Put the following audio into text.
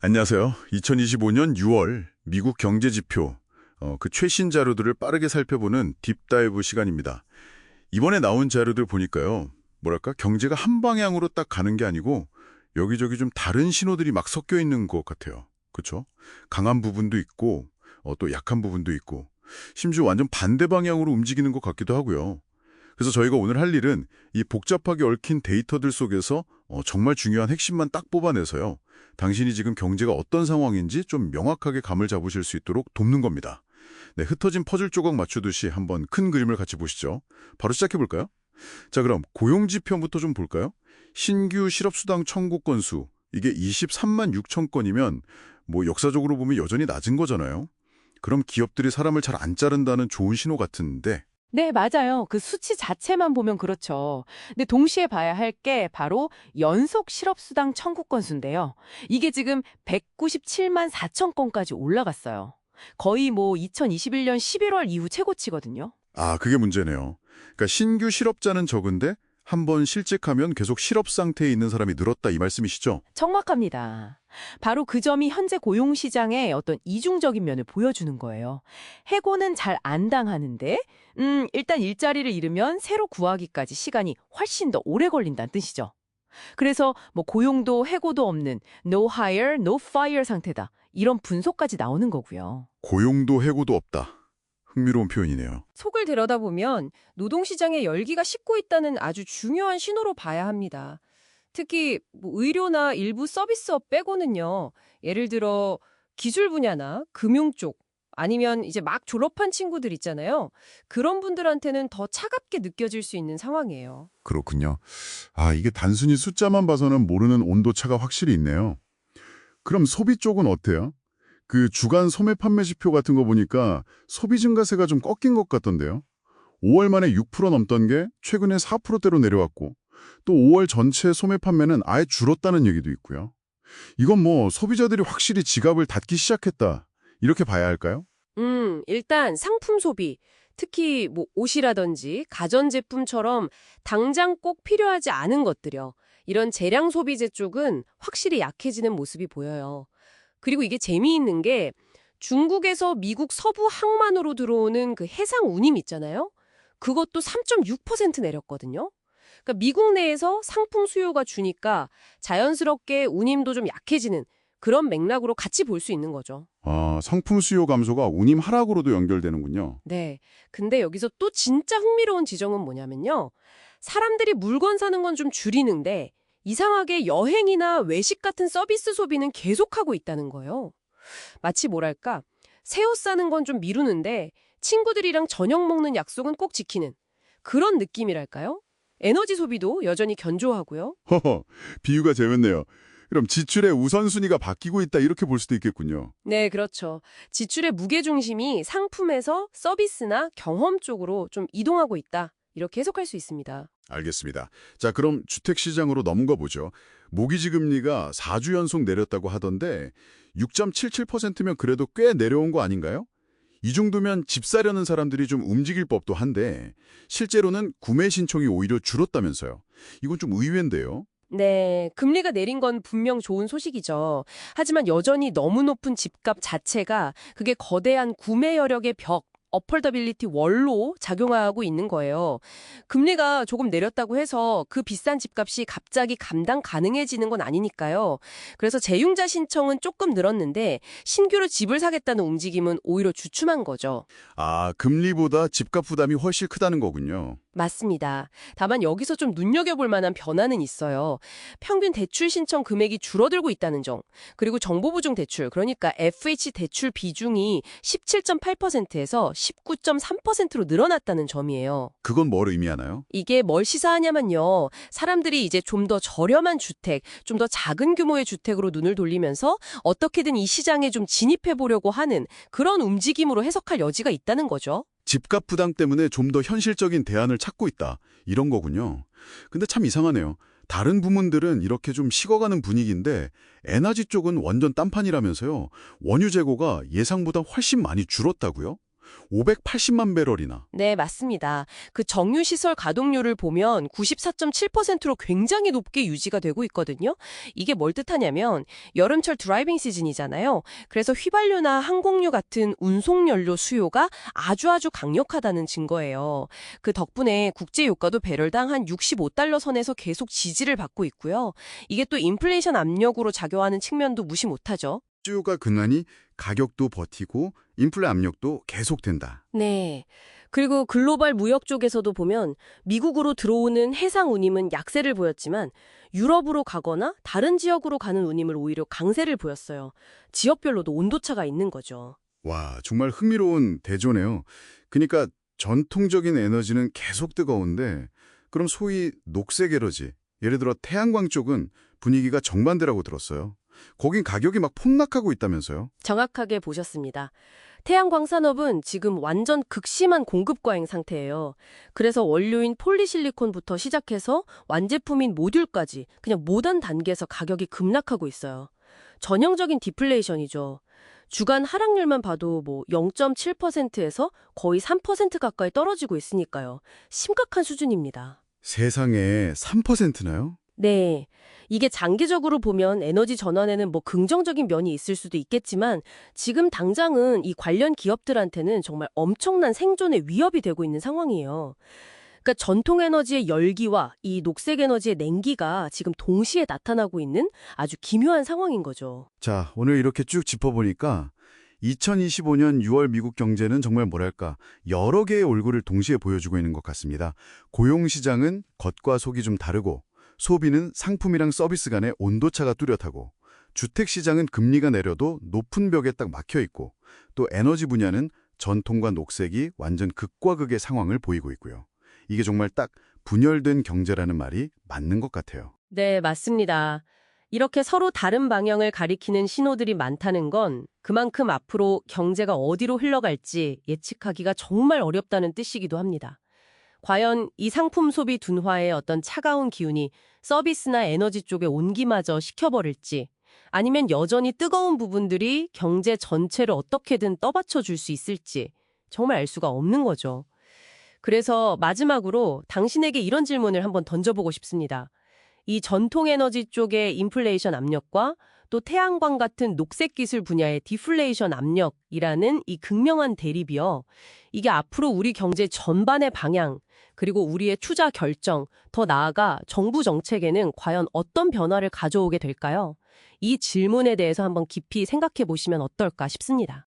안녕하세요. 2025년 6월 미국 경제지표, 그 최신 자료들을 빠르게 살펴보는 딥다이브 시간입니다. 이번에 나온 자료들 보니까요. 뭐랄까, 경제가 한 방향으로 딱 가는 게 아니고 여기저기 좀 다른 신호들이 막 섞여 있는 것 같아요. 그렇죠? 강한 부분도 있고 또 약한 부분도 있고 심지어 완전 반대 방향으로 움직이는 것 같기도 하고요. 그래서 저희가 오늘 할 일은 이 복잡하게 얽힌 데이터들 속에서 정말 중요한 핵심만 딱 뽑아내서요. 당신이 지금 경제가 어떤 상황인지 좀 명확하게 감을 잡으실 수 있도록 돕는 겁니다. 네, 흩어진 퍼즐 조각 맞추듯이 한번 큰 그림을 같이 보시죠. 바로 시작해볼까요? 자, 그럼 고용지표부터 좀 볼까요? 신규 실업수당 청구 건수, 이게 23만 6천 건이면 뭐 역사적으로 보면 여전히 낮은 거잖아요. 그럼 기업들이 사람을 잘 안 자른다는 좋은 신호 같은데 네, 맞아요. 그 수치 자체만 보면 그렇죠. 근데 동시에 봐야 할 게 바로 연속 실업수당 청구 건수인데요. 이게 지금 197만 4천 건까지 올라갔어요. 거의 뭐 2021년 11월 이후 최고치거든요. 그게 문제네요. 그러니까 신규 실업자는 적은데 한번 실직하면 계속 실업 상태에 있는 사람이 늘었다 이 말씀이시죠? 정확합니다. 바로 그 점이 현재 고용시장의 어떤 이중적인 면을 보여주는 거예요. 해고는 잘 안 당하는데, 일단 일자리를 잃으면 새로 구하기까지 시간이 훨씬 더 오래 걸린다는 뜻이죠. 그래서 뭐 고용도 해고도 없는 no hire, no fire 상태다. 이런 분석까지 나오는 거고요. 고용도 해고도 없다. 흥미로운 표현이네요. 속을 들여다보면 노동시장의 열기가 식고 있다는 아주 중요한 신호로 봐야 합니다. 특히 뭐 의료나 일부 서비스업 빼고는요. 예를 들어 기술 분야나 금융 쪽 아니면 이제 막 졸업한 친구들 있잖아요. 그런 분들한테는 더 차갑게 느껴질 수 있는 상황이에요. 그렇군요. 이게 단순히 숫자만 봐서는 모르는 온도차가 확실히 있네요. 그럼 소비 쪽은 어때요? 그 주간 소매 판매 지표 같은 거 보니까 소비 증가세가 좀 꺾인 것 같던데요. 5월 만에 6% 넘던 게 최근에 4%대로 내려왔고 또 5월 전체 소매 판매는 아예 줄었다는 얘기도 있고요. 이건 뭐 소비자들이 확실히 지갑을 닫기 시작했다. 이렇게 봐야 할까요? 일단 상품 소비, 특히 뭐 옷이라든지 가전제품처럼 당장 꼭 필요하지 않은 것들이요. 이런 재량 소비재 쪽은 확실히 약해지는 모습이 보여요. 그리고 이게 재미있는 게 중국에서 미국 서부 항만으로 들어오는 그 해상 운임 있잖아요. 그것도 3.6% 내렸거든요. 그러니까 미국 내에서 상품 수요가 주니까 자연스럽게 운임도 좀 약해지는 그런 맥락으로 같이 볼 수 있는 거죠. 상품 수요 감소가 운임 하락으로도 연결되는군요. 네. 근데 여기서 또 진짜 흥미로운 지점은 뭐냐면요. 사람들이 물건 사는 건 좀 줄이는데 이상하게 여행이나 외식 같은 서비스 소비는 계속하고 있다는 거예요. 마치 뭐랄까, 새 옷 사는 건 좀 미루는데 친구들이랑 저녁 먹는 약속은 꼭 지키는 그런 느낌이랄까요? 에너지 소비도 여전히 견조하고요. 허허, 비유가 재밌네요. 그럼 지출의 우선순위가 바뀌고 있다 이렇게 볼 수도 있겠군요. 네, 그렇죠. 지출의 무게중심이 상품에서 서비스나 경험 쪽으로 좀 이동하고 있다. 이렇게 해석할 수 있습니다. 알겠습니다. 자, 그럼 주택시장으로 넘어가 보죠. 모기지 금리가 4주 연속 내렸다고 하던데 6.77%면 그래도 꽤 내려온 거 아닌가요? 이 정도면 집 사려는 사람들이 좀 움직일 법도 한데 실제로는 구매 신청이 오히려 줄었다면서요. 이건 좀 의외인데요. 네, 금리가 내린 건 분명 좋은 소식이죠. 하지만 여전히 너무 높은 집값 자체가 그게 거대한 구매 여력의 벽, 어폴더빌리티 월로 작용하고 있는 거예요. 금리가 조금 내렸다고 해서 그 비싼 집값이 갑자기 감당 가능해지는 건 아니니까요. 그래서 재융자 신청은 조금 늘었는데 신규로 집을 사겠다는 움직임은 오히려 주춤한 거죠. 금리보다 집값 부담이 훨씬 크다는 거군요. 맞습니다. 다만 여기서 좀 눈여겨볼 만한 변화는 있어요. 평균 대출 신청 금액이 줄어들고 있다는 점, 그리고 정보보증 대출, 그러니까 FH 대출 비중이 17.8%에서 19.3%로 늘어났다는 점이에요. 그건 뭘 의미하나요? 이게 뭘 시사하냐면요. 사람들이 이제 좀 더 저렴한 주택, 좀 더 작은 규모의 주택으로 눈을 돌리면서 어떻게든 이 시장에 좀 진입해 보려고 하는 그런 움직임으로 해석할 여지가 있다는 거죠. 집값 부담 때문에 좀 더 현실적인 대안을 찾고 있다. 이런 거군요. 근데 참 이상하네요. 다른 부문들은 이렇게 좀 식어가는 분위기인데 에너지 쪽은 완전 딴판이라면서요. 원유 재고가 예상보다 훨씬 많이 줄었다고요? 580만 배럴이나. 네, 맞습니다. 그 정유시설 가동률을 보면 94.7%로 굉장히 높게 유지가 되고 있거든요. 이게 뭘 뜻하냐면 여름철 드라이빙 시즌이잖아요. 그래서 휘발유나 항공유 같은 운송연료 수요가 아주 강력하다는 증거예요. 그 덕분에 국제유가도 배럴당 한 65달러 선에서 계속 지지를 받고 있고요. 이게 또 인플레이션 압력으로 작용하는 측면도 무시 못하죠. 수요가 근하니 가격도 버티고 인플레 압력도 계속된다. 네. 그리고 글로벌 무역 쪽에서도 보면 미국으로 들어오는 해상 운임은 약세를 보였지만 유럽으로 가거나 다른 지역으로 가는 운임을 오히려 강세를 보였어요. 지역별로도 온도차가 있는 거죠. 와, 정말 흥미로운 대조네요. 그러니까 전통적인 에너지는 계속 뜨거운데 그럼 소위 녹색 에너지, 예를 들어 태양광 쪽은 분위기가 정반대라고 들었어요. 거긴 가격이 막 폭락하고 있다면서요? 정확하게 보셨습니다. 태양광 산업은 지금 완전 극심한 공급 과잉 상태예요. 그래서 원료인 폴리실리콘부터 시작해서 완제품인 모듈까지 그냥 모든 단계에서 가격이 급락하고 있어요. 전형적인 디플레이션이죠. 주간 하락률만 봐도 0.7%에서 거의 3% 가까이 떨어지고 있으니까요. 심각한 수준입니다. 세상에 3%나요? 네. 이게 장기적으로 보면 에너지 전환에는 긍정적인 면이 있을 수도 있겠지만 지금 당장은 이 관련 기업들한테는 정말 엄청난 생존의 위협이 되고 있는 상황이에요. 그러니까 전통 에너지의 열기와 이 녹색 에너지의 냉기가 지금 동시에 나타나고 있는 아주 기묘한 상황인 거죠. 자, 오늘 이렇게 쭉 짚어보니까 2025년 6월 미국 경제는 정말 뭐랄까 여러 개의 얼굴을 동시에 보여주고 있는 것 같습니다. 고용시장은 겉과 속이 좀 다르고 소비는 상품이랑 서비스 간의 온도차가 뚜렷하고 주택시장은 금리가 내려도 높은 벽에 딱 막혀있고 또 에너지 분야는 전통과 녹색이 완전 극과 극의 상황을 보이고 있고요. 이게 정말 딱 분열된 경제라는 말이 맞는 것 같아요. 네, 맞습니다. 이렇게 서로 다른 방향을 가리키는 신호들이 많다는 건 그만큼 앞으로 경제가 어디로 흘러갈지 예측하기가 정말 어렵다는 뜻이기도 합니다. 과연 이 상품 소비 둔화의 어떤 차가운 기운이 서비스나 에너지 쪽에 온기마저 식혀버릴지 아니면 여전히 뜨거운 부분들이 경제 전체를 어떻게든 떠받쳐 줄 수 있을지 정말 알 수가 없는 거죠. 그래서 마지막으로 당신에게 이런 질문을 한번 던져보고 싶습니다. 이 전통 에너지 쪽의 인플레이션 압력과 또 태양광 같은 녹색 기술 분야의 디플레이션 압력이라는 이 극명한 대립이요. 이게 앞으로 우리 경제 전반의 방향, 그리고 우리의 투자 결정, 더 나아가 정부 정책에는 과연 어떤 변화를 가져오게 될까요? 이 질문에 대해서 한번 깊이 생각해 보시면 어떨까 싶습니다.